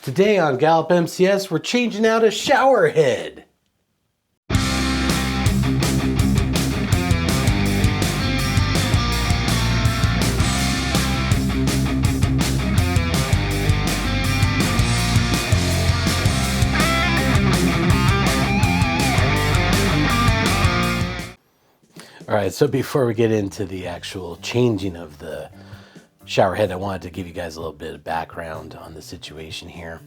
Today on Gallup MCS, we're changing out a shower head. All right, so before we get into the actual changing of the shower head, I wanted to give you guys a little bit of background on the situation here.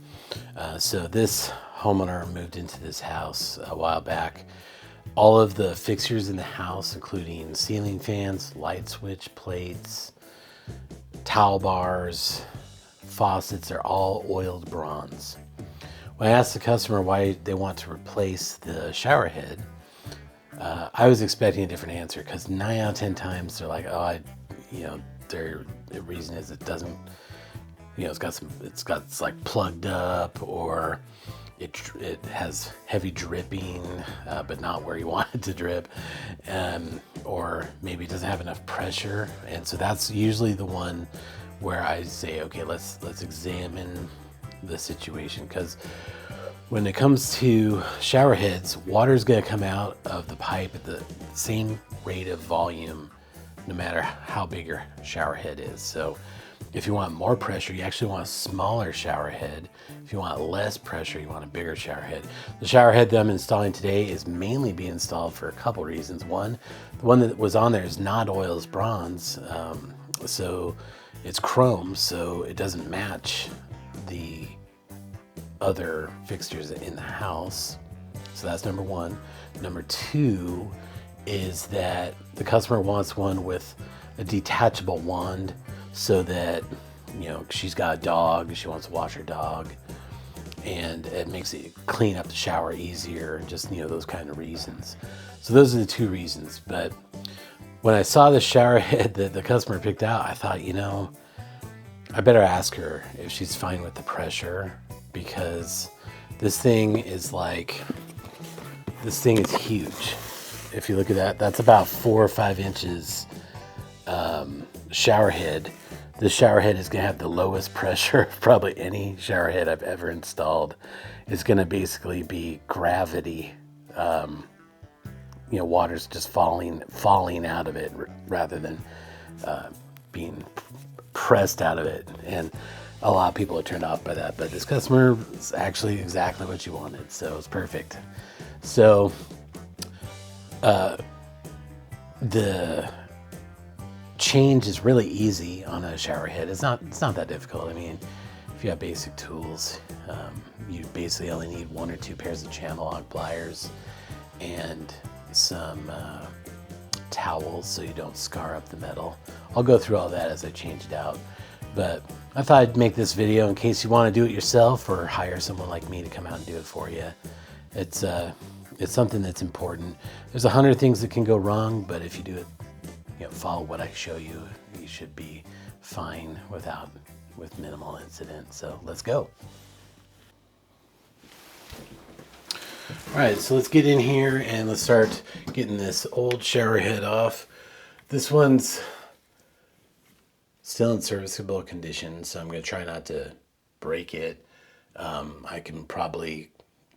So this homeowner moved into this house a while back. All of the fixtures in the house, including ceiling fans, light switch plates, towel bars, faucets, are all oiled bronze. When I asked the customer why they want to replace the shower head, I was expecting a different answer, because 9 out of 10 times they're like, their reason is it doesn't, it's like plugged up, or it has heavy dripping, but not where you want it to drip, or maybe it doesn't have enough pressure. And so that's usually the one where I say, okay, let's examine the situation, because when it comes to shower heads, water is going to come out of the pipe at the same rate of volume, no matter how big your shower head is. So if you want more pressure, you actually want a smaller shower head. If you want less pressure, you want a bigger shower head. The shower head that I'm installing today is mainly being installed for a couple reasons. One, the one that was on there is not oil, it's bronze. So it's chrome, so it doesn't match the other fixtures in the house. So that's number one. Number two is that the customer wants one with a detachable wand, so that, she's got a dog, she wants to wash her dog, and it makes it clean up the shower easier, just, those kind of reasons. So those are the two reasons. But when I saw the shower head that the customer picked out, I thought, I better ask her if she's fine with the pressure, because this thing is huge. If you look at that, that's about 4 or 5 inches shower head. This shower head is going to have the lowest pressure of probably any shower head I've ever installed. It's going to basically be gravity. Water's just falling out of it rather than being pressed out of it. And a lot of people are turned off by that, but this customer is actually exactly what you wanted, so it's perfect. So the change is really easy on a shower head. It's not that difficult. I mean, if you have basic tools, you basically only need 1 or 2 pairs of channel lock pliers and some towels so you don't scar up the metal. I'll go through all that as I change it out, but I thought I'd make this video in case you want to do it yourself or hire someone like me to come out and do it for you. It's something that's important. There's 100 things that can go wrong, but if you do it, follow what I show you, you should be fine with minimal incident. So let's go. All right, so let's get in here and let's start getting this old shower head off. This one's still in serviceable condition, so I'm going to try not to break it. I can probably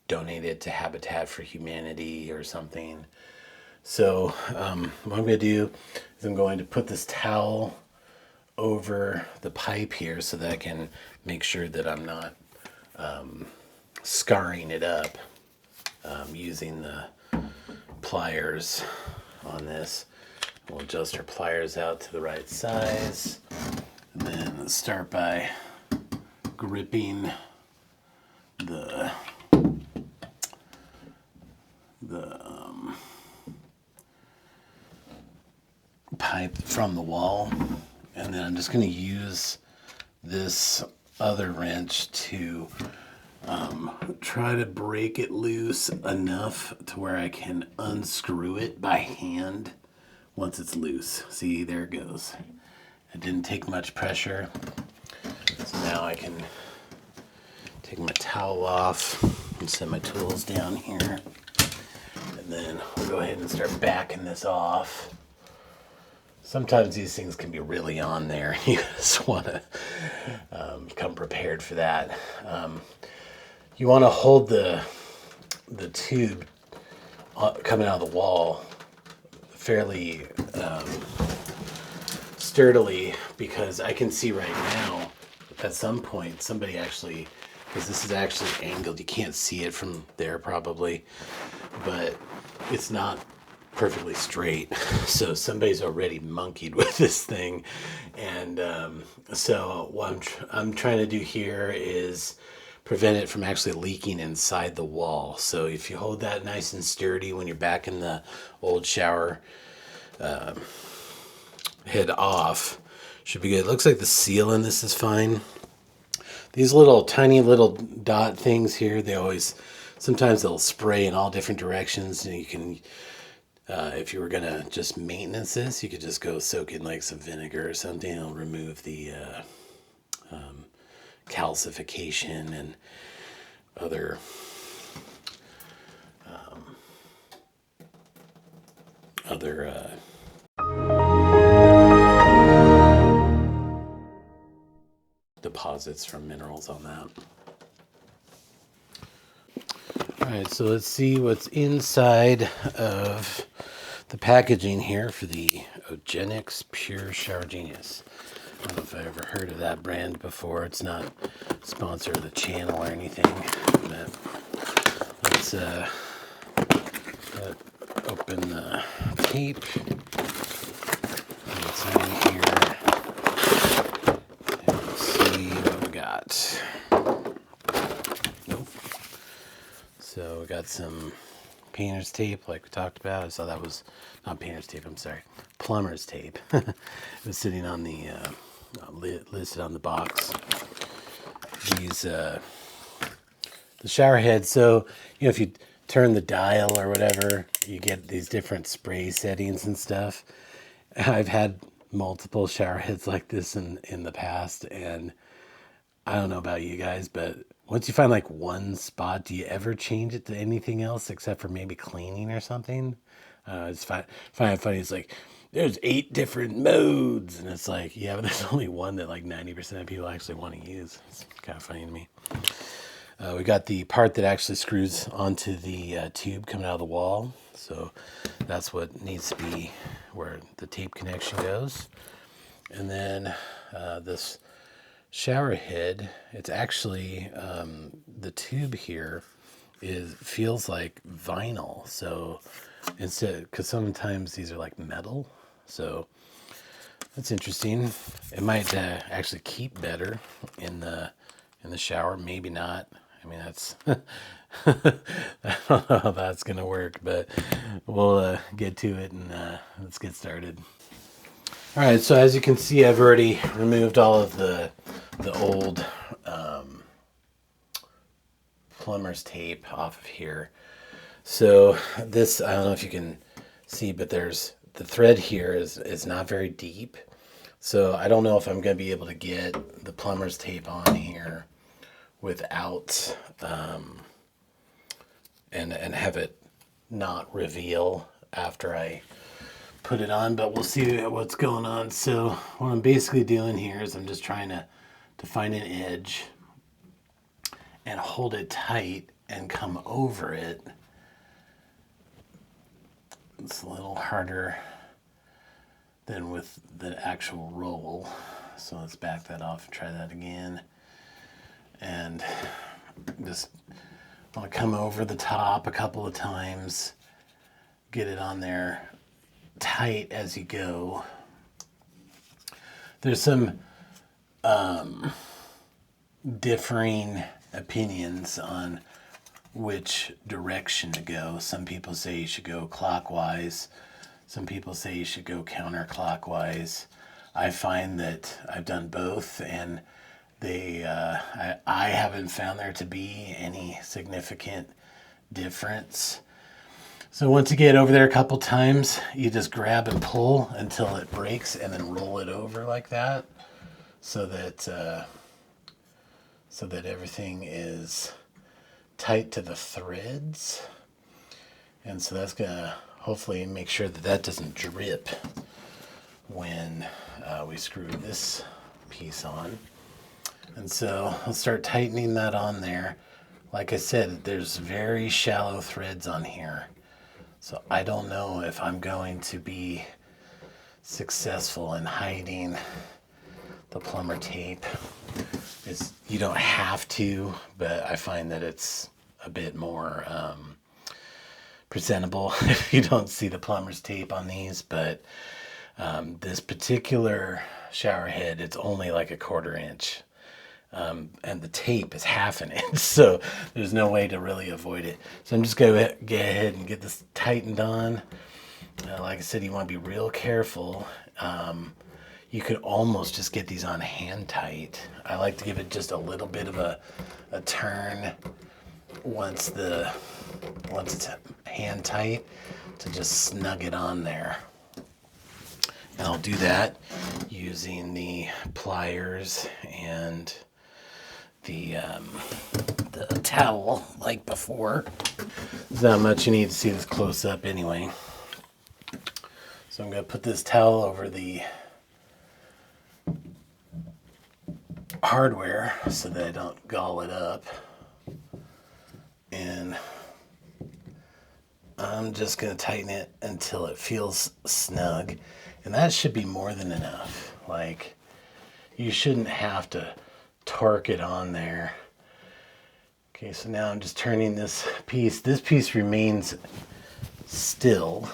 donate it to Habitat for Humanity or something. So what I'm going to do is I'm going to put this towel over the pipe here so that I can make sure that I'm not scarring it up using the pliers on this. We'll adjust our pliers out to the right size, and then let's start by gripping the pipe from the wall, and then I'm just going to use this other wrench to try to break it loose enough to where I can unscrew it by hand once it's loose. See, there it goes. It didn't take much pressure. So now I can take my towel off and set my tools down here. And then we'll go ahead and start backing this off. sometimes these things can be really on there. You just want to come prepared for that. You want to hold the tube coming out of the wall fairly sturdily, because I can see right now at some point somebody actually, because this is actually angled, you can't see it from there probably, but it's not perfectly straight. So somebody's already monkeyed with this thing. And so what I'm trying to do here is prevent it from actually leaking inside the wall. So if you hold that nice and sturdy when you're back in the old shower head off, should be good. It looks like the seal in this is fine. These little tiny little dot things here, they always, sometimes they'll spray in all different directions, and you can, if you were gonna just maintenance this, you could just go soak in like some vinegar or something. It'll remove the calcification and other deposits from minerals on that. All right, so let's see what's inside of the packaging here for the Ogenix Pure Shower Genius. I don't know if I ever heard of that brand before. It's not a sponsor of the channel or anything, but let's open the tape. It's in here. And let's see what we got. Nope. So we got some painter's tape like we talked about. I saw that was not painter's tape, I'm sorry, plumber's tape. It was sitting on the listed on the box. These the shower head, so you know, if you turn the dial or whatever, you get these different spray settings and stuff. I've had multiple shower heads like this in the past, and I don't know about you guys, but once you find like one spot, do you ever change it to anything else except for maybe cleaning or something? It's find it funny. It's like there's 8 different modes, and it's like, yeah, but there's only one that like 90% of people actually want to use. It's kind of funny to me. We got the part that actually screws onto the tube coming out of the wall. So that's what needs to be where the tape connection goes. And then this shower head, it's actually, the tube here feels like vinyl. So instead, because sometimes these are like metal. So that's interesting. It might actually keep better in the shower. Maybe not. I mean, that's I don't know how that's gonna work, but we'll get to it, and let's get started. All right, so as you can see, I've already removed all of the old plumber's tape off of here. So this, I don't know if you can see, but there's the thread here is not very deep. So I don't know if I'm going to be able to get the plumber's tape on here without and have it not reveal after I put it on, but we'll see what's going on. So what I'm basically doing here is I'm just trying to find an edge and hold it tight and come over it. It's a little harder than with the actual roll. So let's back that off and try that again. And just want to come over the top a couple of times, get it on there tight as you go. There's some differing opinions on which direction to go. Some people say you should go clockwise. Some people say you should go counterclockwise. I find that I've done both, and I haven't found there to be any significant difference. So once you get over there a couple times, you just grab and pull until it breaks, and then roll it over like that, so that everything is tight to the threads. And so that's gonna hopefully make sure that doesn't drip when we screw this piece on. And so I'll start tightening that on there. Like I said, there's very shallow threads on here. So I don't know if I'm going to be successful in hiding the plumber tape. You don't have to, but I find that it's a bit more presentable if you don't see the plumber's tape on these. But this particular shower head, it's only like a 1/4 inch. And the tape is 1/2 inch, so there's no way to really avoid it. So I'm just going to get ahead and get this tightened on. Like I said, you want to be real careful. You could almost just get these on hand tight. I like to give it just a little bit of a turn once it's hand tight to just snug it on there. And I'll do that using the pliers and the towel like before. There's not much you need to see this close up anyway. So I'm going to put this towel over the hardware so that I don't gall it up. And I'm just going to tighten it until it feels snug. And that should be more than enough. Like, you shouldn't have to torque it on there. Okay, so now I'm just turning this piece. This piece remains still.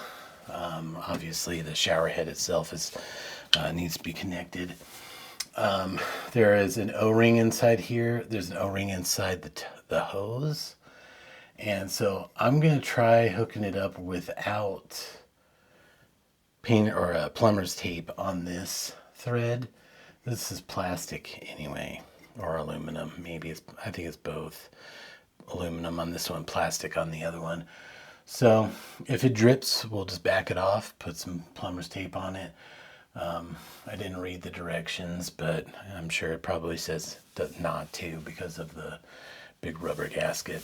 Obviously, the shower head itself needs to be connected. There is an O-ring inside here. There's an O-ring inside the hose. And so I'm going to try hooking it up without paint or plumber's tape on this thread. This is plastic anyway, or aluminum. I think it's both. Aluminum on this one, plastic on the other one. So if it drips, we'll just back it off, put some plumber's tape on it. I didn't read the directions, but I'm sure it probably says not to because of the big rubber gasket.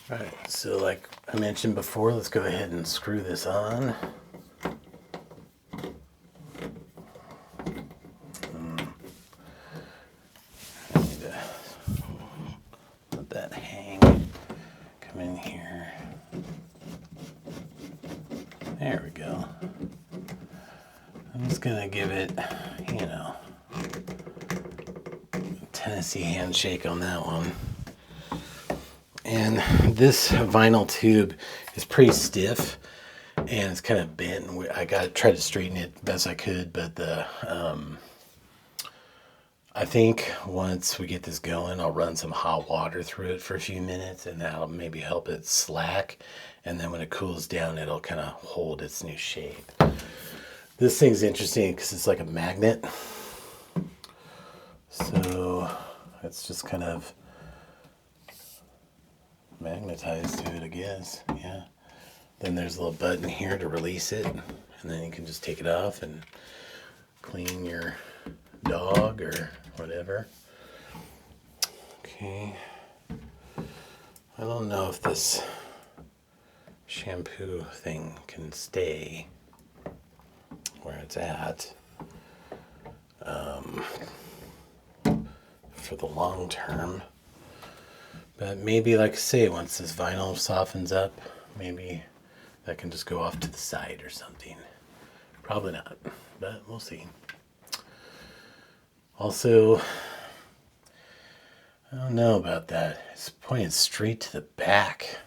All right, so like I mentioned before, let's go ahead and screw this on. I need to let that hang. Come in here. There we go. I'm just gonna give it, Tennessee handshake on that one. And this vinyl tube is pretty stiff and it's kind of bent. I got to try to straighten it best I could, but I think once we get this going, I'll run some hot water through it for a few minutes and that'll maybe help it slack. And then when it cools down, it'll kind of hold its new shape. This thing's interesting because it's like a magnet. So it's just kind of magnetized to it, I guess. Yeah. Then there's a little button here to release it, and then you can just take it off and clean your dog or whatever. Okay. I don't know if this shampoo thing can stay where it's at for the long term. But maybe, like I say, once this vinyl softens up, maybe that can just go off to the side or something. Probably not, but we'll see. Also, I don't know about that. It's pointed straight to the back.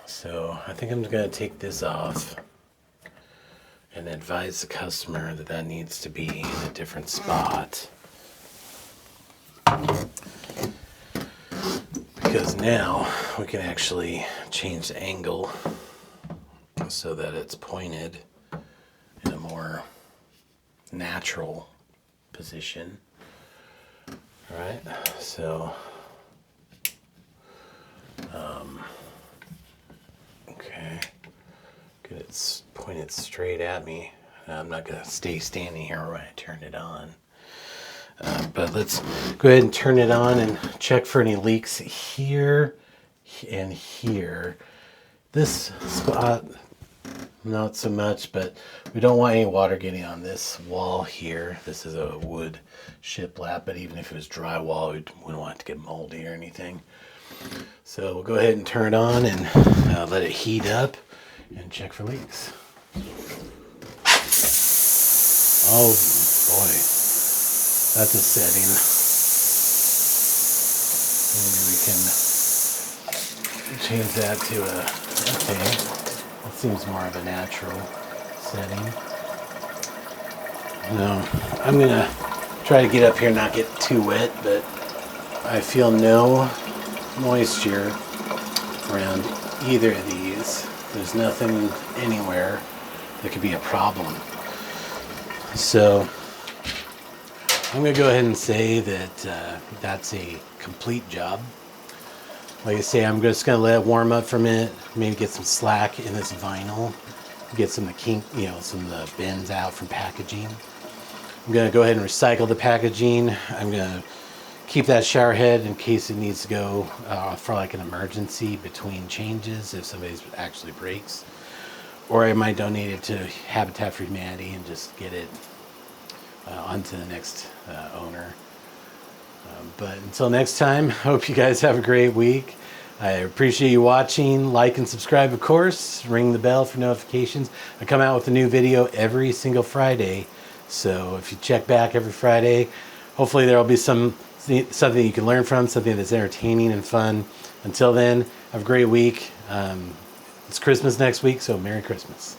So I think I'm going to take this off and advise the customer that that needs to be in a different spot. Because now we can actually change the angle so that it's pointed in a more natural position. All right, so okay, get it pointed straight at me. I'm not gonna stay standing here when I turn it on. But let's go ahead and turn it on and check for any leaks here and here. This spot not so much, but we don't want any water getting on this wall here. This is a wood shiplap, but even if it was drywall, we wouldn't want it to get moldy or anything. So we'll go ahead and turn it on and let it heat up and check for leaks. Oh boy, that's a setting. Maybe we can change that to a, okay, that seems more of a natural setting. No, I'm gonna try to get up here and not get too wet, but I feel no moisture around either of these. There's nothing anywhere that could be a problem. So I'm gonna go ahead and say that that's a complete job. Like I say, I'm just gonna let it warm up for a minute, maybe get some slack in this vinyl, get some of the kink, some of the bends out from packaging. I'm gonna go ahead and recycle the packaging. I'm gonna keep that shower head in case it needs to go for like an emergency between changes if somebody's actually breaks. Or I might donate it to Habitat for Humanity and just get it onto the next owner. But until next time, hope you guys have a great week. I appreciate you watching. Like and subscribe, of course. Ring the bell for notifications. I come out with a new video every single Friday. So if you check back every Friday, hopefully there will be something you can learn from, something that's entertaining and fun. Until then, have a great week. It's Christmas next week, so Merry Christmas.